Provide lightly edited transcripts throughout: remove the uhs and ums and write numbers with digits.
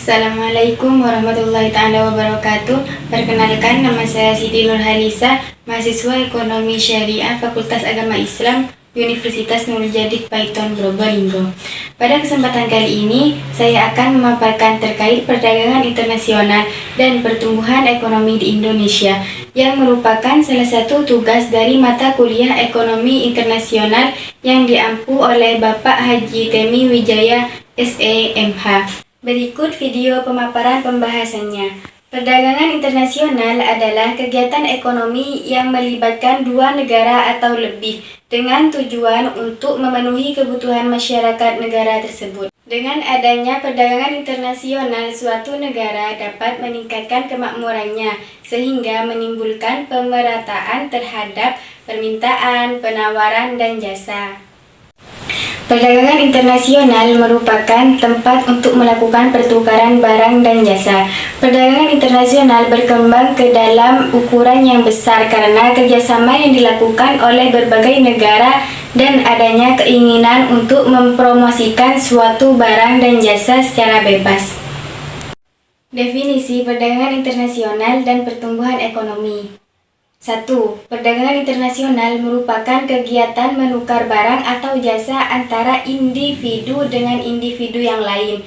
Assalamualaikum warahmatullahi taala wabarakatuh. Perkenalkan, nama saya Siti Nurhalisa, mahasiswa Ekonomi Syariah Fakultas Agama Islam Universitas Nurul Jadid Paiton Probolinggo. Pada kesempatan kali ini, saya akan memaparkan terkait perdagangan internasional dan pertumbuhan ekonomi di Indonesia, yang merupakan salah satu tugas dari mata kuliah Ekonomi Internasional yang diampu oleh Bapak Haji Temi Wijaya SEMH. Berikut video pemaparan pembahasannya. Perdagangan internasional adalah kegiatan ekonomi yang melibatkan dua negara atau lebih dengan tujuan untuk memenuhi kebutuhan masyarakat negara tersebut. Dengan adanya perdagangan internasional, suatu negara dapat meningkatkan kemakmurannya sehingga menimbulkan pemerataan terhadap permintaan, penawaran, dan jasa. Perdagangan internasional merupakan tempat untuk melakukan pertukaran barang dan jasa. Perdagangan internasional berkembang ke dalam ukuran yang besar karena kerjasama yang dilakukan oleh berbagai negara dan adanya keinginan untuk mempromosikan suatu barang dan jasa secara bebas. Definisi perdagangan internasional dan pertumbuhan ekonomi. 1. Perdagangan internasional merupakan kegiatan menukar barang atau jasa antara individu dengan individu yang lain,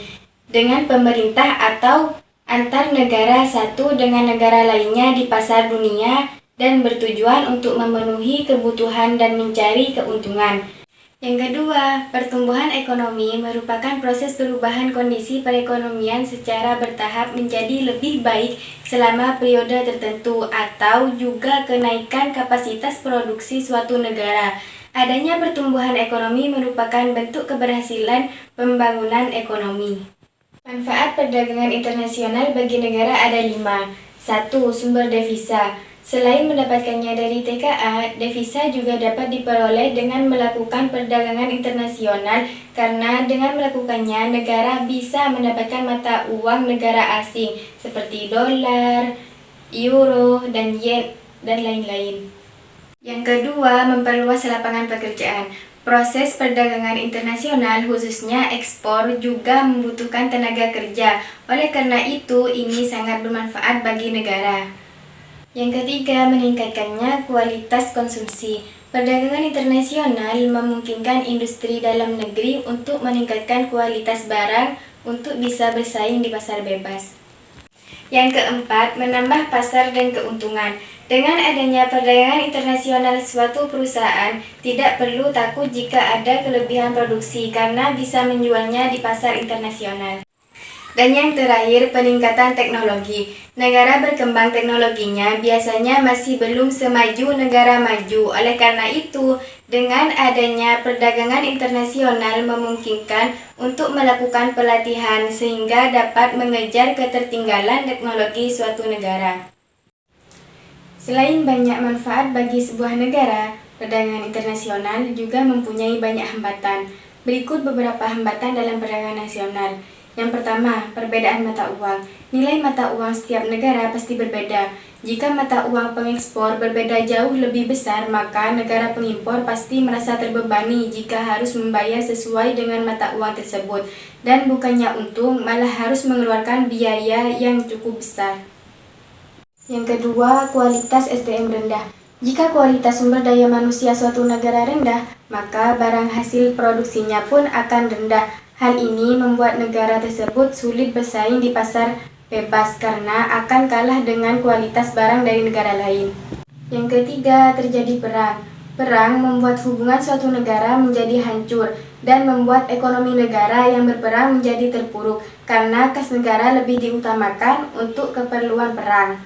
dengan pemerintah atau antar negara satu dengan negara lainnya di pasar dunia, dan bertujuan untuk memenuhi kebutuhan dan mencari keuntungan. Yang kedua, pertumbuhan ekonomi merupakan proses perubahan kondisi perekonomian secara bertahap menjadi lebih baik selama periode tertentu, atau juga kenaikan kapasitas produksi suatu negara. Adanya pertumbuhan ekonomi merupakan bentuk keberhasilan pembangunan ekonomi. Manfaat perdagangan internasional bagi negara ada 5. 1. Sumber devisa. Selain mendapatkannya dari TKA, devisa juga dapat diperoleh dengan melakukan perdagangan internasional, karena dengan melakukannya negara bisa mendapatkan mata uang negara asing seperti dolar, euro, dan yen, dan lain-lain. Yang kedua, memperluas lapangan pekerjaan. Proses perdagangan internasional, khususnya ekspor, juga membutuhkan tenaga kerja. Oleh karena itu, ini sangat bermanfaat bagi negara. Yang ketiga, meningkatkannya kualitas konsumsi. Perdagangan internasional memungkinkan industri dalam negeri untuk meningkatkan kualitas barang untuk bisa bersaing di pasar bebas. Yang keempat, menambah pasar dan keuntungan. Dengan adanya perdagangan internasional, suatu perusahaan tidak perlu takut jika ada kelebihan produksi karena bisa menjualnya di pasar internasional. Dan yang terakhir, peningkatan teknologi. Negara berkembang teknologinya biasanya masih belum semaju negara maju. Oleh karena itu, dengan adanya perdagangan internasional memungkinkan untuk melakukan pelatihan sehingga dapat mengejar ketertinggalan teknologi suatu negara. Selain banyak manfaat bagi sebuah negara, perdagangan internasional juga mempunyai banyak hambatan. Berikut beberapa hambatan dalam perdagangan nasional. Yang pertama, perbedaan mata uang. Nilai mata uang setiap negara pasti berbeda. Jika mata uang pengekspor berbeda jauh lebih besar, maka negara pengimpor pasti merasa terbebani jika harus membayar sesuai dengan mata uang tersebut. Dan bukannya untung, malah harus mengeluarkan biaya yang cukup besar. Yang kedua, kualitas SDM rendah. Jika kualitas sumber daya manusia suatu negara rendah, maka barang hasil produksinya pun akan rendah. Hal ini membuat negara tersebut sulit bersaing di pasar bebas karena akan kalah dengan kualitas barang dari negara lain. Yang ketiga, terjadi perang. Perang membuat hubungan suatu negara menjadi hancur dan membuat ekonomi negara yang berperang menjadi terpuruk karena kas negara lebih diutamakan untuk keperluan perang.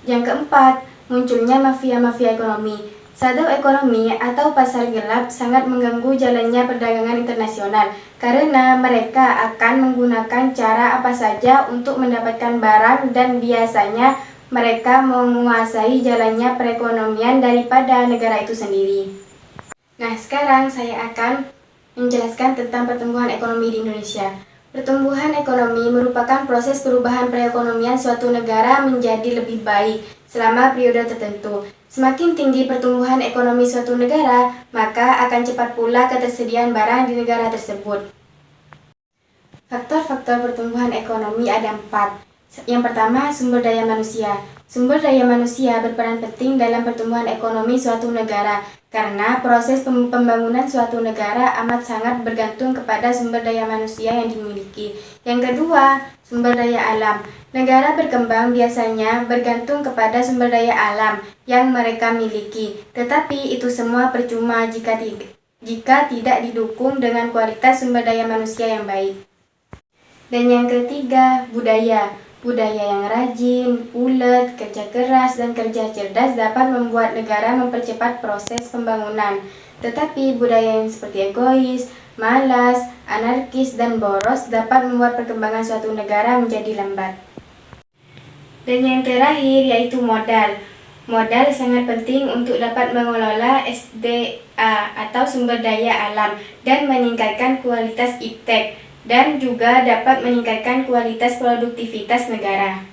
Yang keempat, munculnya mafia-mafia ekonomi. Shadow ekonomi atau pasar gelap sangat mengganggu jalannya perdagangan internasional karena mereka akan menggunakan cara apa saja untuk mendapatkan barang, dan biasanya mereka menguasai jalannya perekonomian daripada negara itu sendiri. Nah, sekarang saya akan menjelaskan tentang pertumbuhan ekonomi di Indonesia. Pertumbuhan ekonomi merupakan proses perubahan perekonomian suatu negara menjadi lebih baik selama periode tertentu. Semakin tinggi pertumbuhan ekonomi suatu negara, maka akan cepat pula ketersediaan barang di negara tersebut. Faktor-faktor pertumbuhan ekonomi ada 4. Yang pertama, sumber daya manusia. Sumber daya manusia berperan penting dalam pertumbuhan ekonomi suatu negara karena proses pembangunan suatu negara amat sangat bergantung kepada sumber daya manusia yang dimiliki. Yang kedua, sumber daya alam. Negara berkembang biasanya bergantung kepada sumber daya alam yang mereka miliki, tetapi itu semua percuma jika tidak didukung dengan kualitas sumber daya manusia yang baik. Dan yang ketiga, budaya. Budaya yang rajin, ulet, kerja keras, dan kerja cerdas dapat membuat negara mempercepat proses pembangunan. Tetapi budaya yang seperti egois, malas, anarkis, dan boros dapat membuat perkembangan suatu negara menjadi lambat. Dan yang terakhir yaitu modal. Modal sangat penting untuk dapat mengelola SDA atau sumber daya alam dan meningkatkan kualitas iptek, dan juga dapat meningkatkan kualitas produktivitas negara.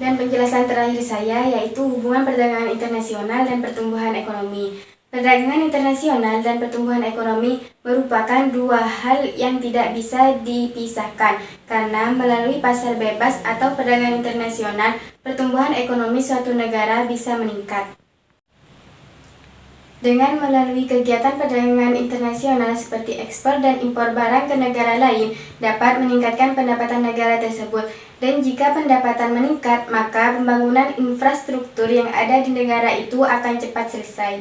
Dan penjelasan terakhir saya yaitu hubungan perdagangan internasional dan pertumbuhan ekonomi. Perdagangan internasional dan pertumbuhan ekonomi merupakan dua hal yang tidak bisa dipisahkan karena melalui pasar bebas atau perdagangan internasional, pertumbuhan ekonomi suatu negara bisa meningkat. Dengan melalui kegiatan perdagangan internasional seperti ekspor dan impor barang ke negara lain dapat meningkatkan pendapatan negara tersebut. Dan jika pendapatan meningkat, maka pembangunan infrastruktur yang ada di negara itu akan cepat selesai.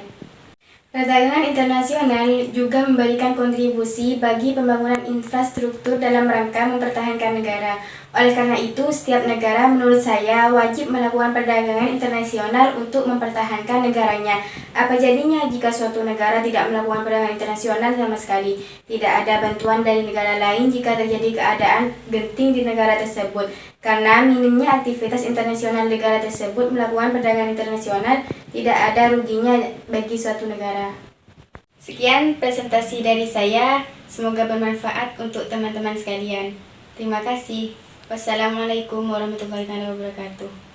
Perdagangan internasional juga memberikan kontribusi bagi pembangunan infrastruktur dalam rangka mempertahankan negara. Oleh karena itu, setiap negara menurut saya wajib melakukan perdagangan internasional untuk mempertahankan negaranya. Apa jadinya jika suatu negara tidak melakukan perdagangan internasional sama sekali? Tidak ada bantuan dari negara lain jika terjadi keadaan genting di negara tersebut. Karena minimnya aktivitas internasional negara tersebut melakukan perdagangan internasional, tidak ada ruginya bagi suatu negara. Sekian presentasi dari saya, semoga bermanfaat untuk teman-teman sekalian. Terima kasih. Wassalamualaikum warahmatullahi wabarakatuh.